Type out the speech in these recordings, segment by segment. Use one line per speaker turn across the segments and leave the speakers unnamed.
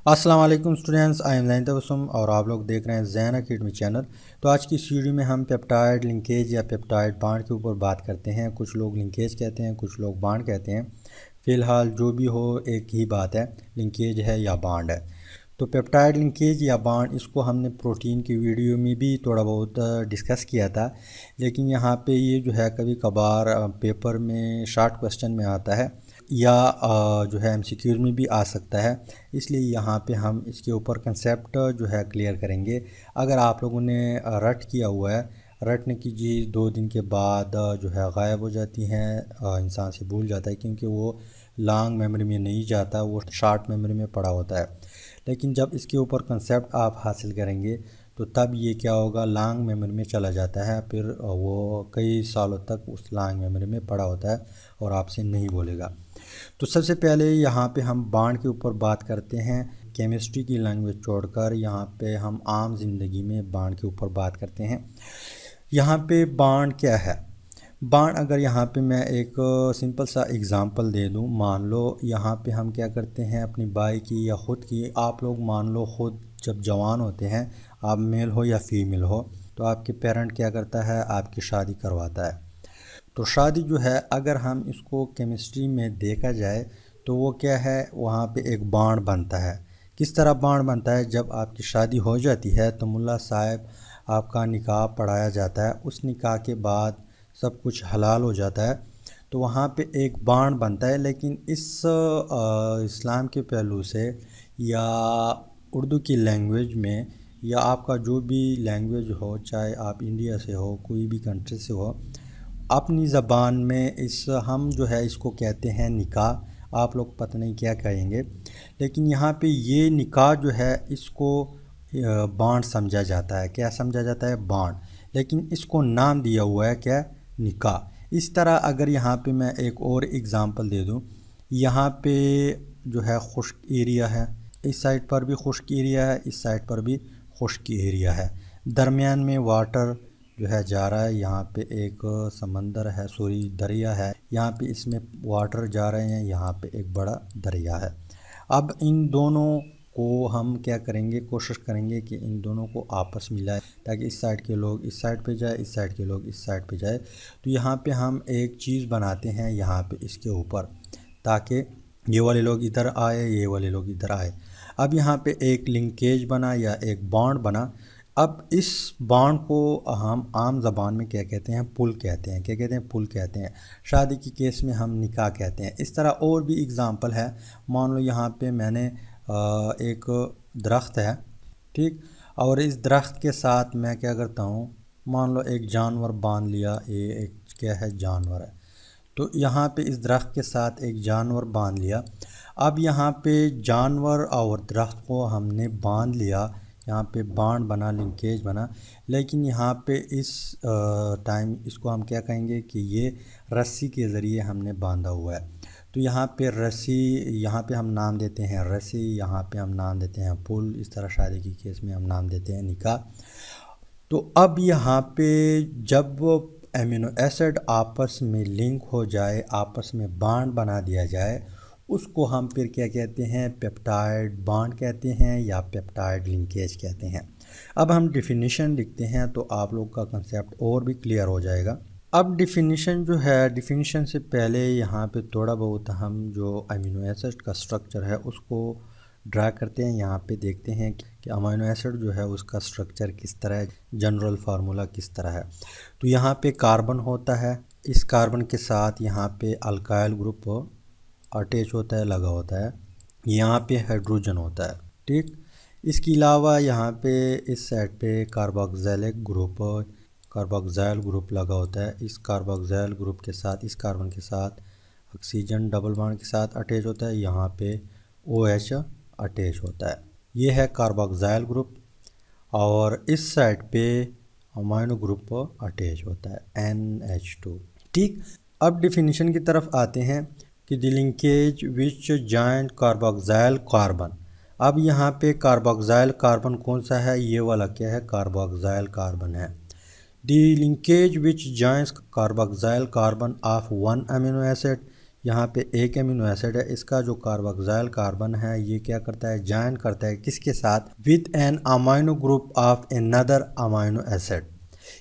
अस्सलाम वालेकुम students, I am ज़ैन तबस्सुम और आप लोग देख रहे हैं ज़ैन अकेडमी चैनल। तो आज की इस वीडियो में हम पेप्टाइड लिंकेज या पेप्टाइड बॉन्ड के ऊपर बात करते हैं। कुछ लोग लिंकेज कहते हैं, कुछ लोग बॉन्ड कहते हैं। फ़िलहाल जो भी हो एक ही बात है, लिंकेज है या बॉन्ड है। तो पेप्टाइड लिंकेज या बॉन्ड, इसको हमने प्रोटीन की वीडियो में भी थोड़ा बहुत डिस्कस किया था, लेकिन यहाँ पे ये जो है कभी कभार पेपर में शॉर्ट क्वेश्चन में आता है या जो है एमसीक्यूज में भी आ सकता है। इसलिए यहाँ पे हम इसके ऊपर कंसेप्ट जो है क्लियर करेंगे। अगर आप लोगों ने रट किया हुआ है, रटने की चीज़ 2 दिन के बाद जो है गायब हो जाती हैं, इंसान से भूल जाता है, क्योंकि वो लॉन्ग मेमोरी में नहीं जाता, वो शॉर्ट मेमोरी में पड़ा होता है। लेकिन जब इसके ऊपर कंसेप्ट आप हासिल करेंगे तो तब ये क्या होगा, लॉन्ग मेमोरी में चला जाता है, फिर वो कई सालों तक उस लॉन्ग मेमोरी में पड़ा होता है और आपसे नहीं बोलेगा। तो सबसे पहले यहाँ पे हम बॉन्ड के ऊपर बात करते हैं। केमिस्ट्री की लैंग्वेज छोड़कर यहाँ पे हम आम ज़िंदगी में बॉन्ड के ऊपर बात करते हैं। यहाँ पे बॉन्ड क्या है? बॉन्ड, अगर यहाँ पे मैं एक सिंपल सा एग्ज़ाम्पल दे दूँ, मान लो यहाँ पे हम क्या करते हैं, अपनी बाई की या ख़ुद की, आप लोग मान लो ख़ुद जब जवान होते हैं, आप मेल हो या फीमेल हो, तो आपके पेरेंट क्या करता है, आपकी शादी करवाता है। तो शादी जो है, अगर हम इसको केमिस्ट्री में देखा जाए तो वो क्या है, वहाँ पे एक बॉन्ड बनता है। किस तरह बॉन्ड बनता है? जब आपकी शादी हो जाती है तो मुल्ला साहब आपका निकाह पढ़ाया जाता है। उस निकाह के बाद सब कुछ हलाल हो जाता है, तो वहाँ पे एक बॉन्ड बनता है। लेकिन इस इस्लाम के पहलू से या उर्दू की लैंग्वेज में या आपका जो भी लैंग्वेज हो, चाहे आप इंडिया से हो, कोई भी कंट्री से हो, अपनी ज़बान में इस हम जो है इसको कहते हैं निकाह। आप लोग पता नहीं क्या कहेंगे, लेकिन यहाँ पे ये निकाह जो है इसको बॉन्ड समझा जाता है। क्या समझा जाता है? बॉन्ड। लेकिन इसको नाम दिया हुआ है क्या? निकाह। इस तरह अगर यहाँ पे मैं एक और एग्ज़ाम्पल दे दूँ, यहाँ पे जो है खुश्क एरिया है, इस साइड पर भी खुश्क एरिया है, इस साइड पर भी खुश्क एरिया है, दरमियान में वाटर जो है जा रहा है। यहाँ पे एक समंदर है, सॉरी दरिया है, यहाँ पे इसमें वाटर जा रहे हैं, यहाँ पे एक बड़ा दरिया है। अब इन दोनों को हम क्या करेंगे, कोशिश करेंगे कि इन दोनों को आपस मिलाए, ताकि इस साइड के लोग इस साइड पे जाए, इस साइड के लोग इस साइड पे जाए। तो यहाँ पे हम एक चीज़ बनाते हैं यहाँ पे इसके ऊपर, ताकि ये वाले लोग इधर आए, ये वाले लोग इधर आए। अब यहाँ पे एक लिंकेज बना या एक बॉन्ड बना। अब इस बॉन्ड को हम आम ज़बान में क्या कहते हैं? पुल कहते हैं। क्या कहते हैं? पुल कहते हैं। शादी की केस में हम निकाह कहते हैं। इस तरह और भी एग्ज़ाम्पल है। मान लो यहाँ पे मैंने एक दरख्त है, ठीक, और इस दरख्त के साथ मैं क्या करता हूँ, मान लो एक जानवर बांध लिया। ये एक क्या है? जानवर है। तो यहाँ पे इस दरख्त के साथ एक जानवर बांध लिया। अब यहाँ पे जानवर और दरख्त को हमने बांध लिया, यहाँ पे बॉन्ड बना, लिंकेज बना। लेकिन यहाँ पे इस टाइम इसको हम क्या कहेंगे कि ये रस्सी के ज़रिए हमने बांधा हुआ है। तो यहाँ पे रस्सी, यहाँ पे हम नाम देते हैं रस्सी, यहाँ पे हम नाम देते हैं पुल। इस तरह शादी की केस में हम नाम देते हैं निकाह। तो अब यहाँ पे जब एमिनो एसिड आपस में लिंक हो जाए, आपस में बॉन्ड बना दिया जाए, उसको हम फिर क्या कहते हैं? पेप्टाइड बॉन्ड कहते हैं या पेप्टाइड लिंकेज कहते हैं। अब हम डिफिनीशन लिखते हैं तो आप लोग का कंसेप्ट और भी क्लियर हो जाएगा। अब डिफिनीशन जो है, डिफिनीशन से पहले यहाँ पे थोड़ा बहुत हम जो अमीनो एसिड का स्ट्रक्चर है उसको ड्रा करते हैं। यहाँ पे देखते हैं कि अमीनो एसिड जो है उसका स्ट्रक्चर किस तरह है, जनरल फार्मूला किस तरह है। तो यहाँ पे कार्बन होता है, इस कार्बन के साथ यहाँ पे अल्काइल ग्रुप अटैच होता है, लगा होता है। यहाँ पे हाइड्रोजन होता है, ठीक। इसके अलावा यहाँ पे इस साइड पे कार्बोक्सिल ग्रुप लगा होता है। इस कार्बोक्सिल ग्रुप के साथ, इस कार्बन के साथ ऑक्सीजन डबल बॉन्ड के साथ अटैच होता है। यहाँ पे OH अटैच होता है। ये है कार्बोक्सिल ग्रुप। और इस साइड पे अमाइनो ग्रुप अटैच होता है, NH2, ठीक। अब डिफिनीशन की तरफ आते हैं कि the linkage which joint carboxyl carbon. अब यहाँ पे कार्बोक्सिल कार्बन कौन सा है? ये वाला क्या है? कार्बोक्सिल कार्बन है। The linkage which joints carboxyl carbon of one amino acid, यहाँ पे एक एमिनो एसिड है, इसका जो कार्बोक्सिल कार्बन है ये क्या करता है, जॉइन करता है किसके साथ, with an amino group of another amino acid.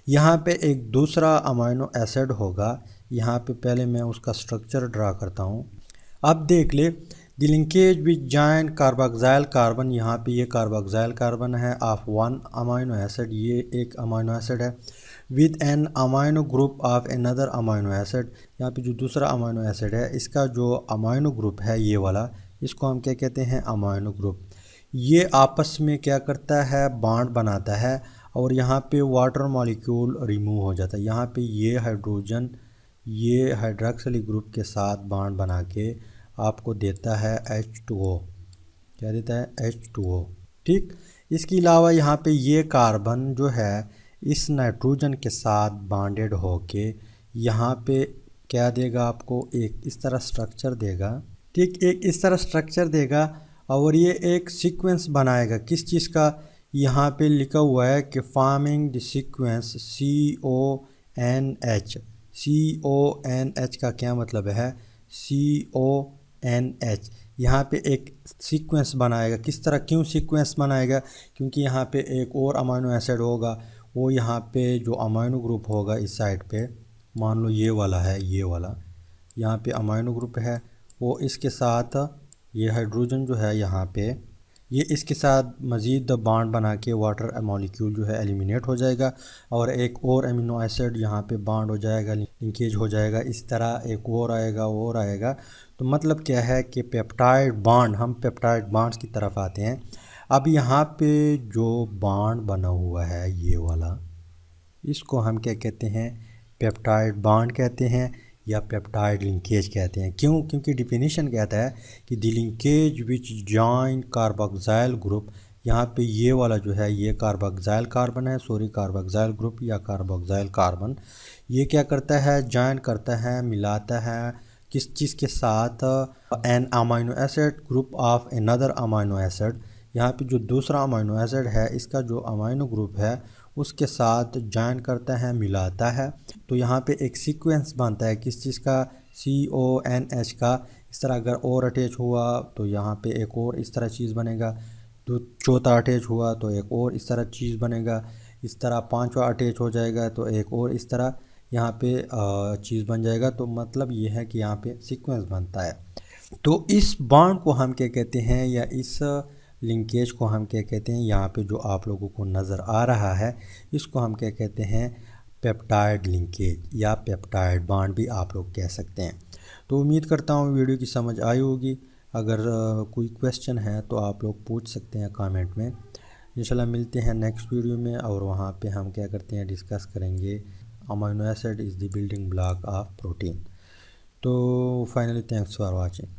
यहाँ पे एक दूसरा अमाइनो एसिड होगा। यहाँ पे पहले मैं उसका स्ट्रक्चर ड्रा करता हूँ। अब देख ले, the linkage with join carboxyl carbon, यहाँ पे ये कार्बोक्सिल कार्बन है ऑफ वन अमाइनो एसिड, ये एक अमाइनो एसिड है, with an amino group of another amino acid. यहाँ पे जो दूसरा अमाइनो एसिड है इसका जो अमाइनो ग्रुप है ये वाला, इसको हम क्या कहते हैं, अमाइनो ग्रुप। ये आपस में क्या करता है, बॉन्ड बनाता है और यहाँ पे वाटर मॉलिक्यूल रिमूव हो जाता है। यहाँ पे ये हाइड्रोजन ये हाइड्रोक्सिल ग्रुप के साथ बॉन्ड बना के आपको देता है H2O। क्या देता है, H2O। ठीक, इसके अलावा यहाँ पे ये कार्बन जो है इस नाइट्रोजन के साथ बॉन्डेड होके यहाँ पे क्या देगा आपको, एक इस तरह स्ट्रक्चर देगा। ठीक, एक इस तरह स्ट्रक्चर देगा और ये एक सीक्वेंस बनाएगा किस चीज़ का, यहाँ पे लिखा हुआ है कि forming the sequence CONH। CONH का क्या मतलब है, CONH यहाँ पे एक सीक्वेंस बनाएगा। किस तरह, क्यों सीक्वेंस बनाएगा, क्योंकि यहाँ पे एक और अमाइनो एसिड होगा, वो यहाँ पे जो अमाइनो ग्रुप होगा इस साइड पे, मान लो ये वाला है, ये वाला यहाँ पे अमाइनो ग्रुप है, वो इसके साथ ये हाइड्रोजन जो है यहाँ पे ये इसके साथ मज़ीद बॉन्ड बना के वाटर मॉलिक्यूल जो है एलिमिनेट हो जाएगा और एक और अमीनो एसिड यहाँ पे बॉन्ड हो जाएगा, लिंकेज हो जाएगा। इस तरह एक और आएगा, और आएगा। तो मतलब क्या है कि पेप्टाइड बॉन्ड, हम पेप्टाइड बॉन्ड्स की तरफ आते हैं। अब यहाँ पे जो बॉन्ड बना हुआ है ये वाला, इसको हम क्या कहते हैं, पेप्टाइड बॉन्ड कहते हैं या पेप्टाइड लिंकेज कहते हैं। क्यों, क्योंकि डिफिनीशन कहता है कि the linkage which join carboxyl group, यहाँ पे ये वाला जो है ये कार्बोक्सिल कार्बन है, सॉरी कार्बोक्सिल ग्रुप या कार्बोक्सिल कार्बन, ये क्या करता है, जॉइन करता है, मिलाता है किस चीज़ के साथ, an amino acid group of another amino acid. यहाँ पे जो दूसरा अमाइनो एसिड है इसका जो अमाइनो ग्रुप है उसके साथ जॉइन करता है, मिलाता है। तो यहाँ पे एक सीक्वेंस बनता है किस चीज़ का, CONH का। इस तरह अगर और अटैच हुआ तो यहाँ पे एक और इस तरह चीज़ बनेगा, तो चौथा अटैच हुआ तो एक और इस तरह चीज़ बनेगा, इस तरह पांचवा अटैच हो जाएगा तो एक और इस तरह यहाँ पे चीज़ बन जाएगा। तो मतलब ये है कि यहाँ पे सीक्वेंस बनता है। तो इस बॉन्ड को हम क्या कहते हैं, या इस लिंकेज को हम क्या कहते हैं, यहाँ पे जो आप लोगों को नज़र आ रहा है इसको हम क्या कहते हैं, पेप्टाइड लिंकेज या पेप्टाइड बॉन्ड भी आप लोग कह सकते हैं। तो उम्मीद करता हूँ वीडियो की समझ आई होगी। अगर कोई क्वेश्चन है तो आप लोग पूछ सकते हैं कमेंट में। इंशाल्लाह मिलते हैं नेक्स्ट वीडियो में, और वहाँ पे हम क्या करते हैं, डिस्कस करेंगे amino acid is the building block of protein. तो फाइनली थैंक्स फॉर वाचिंग।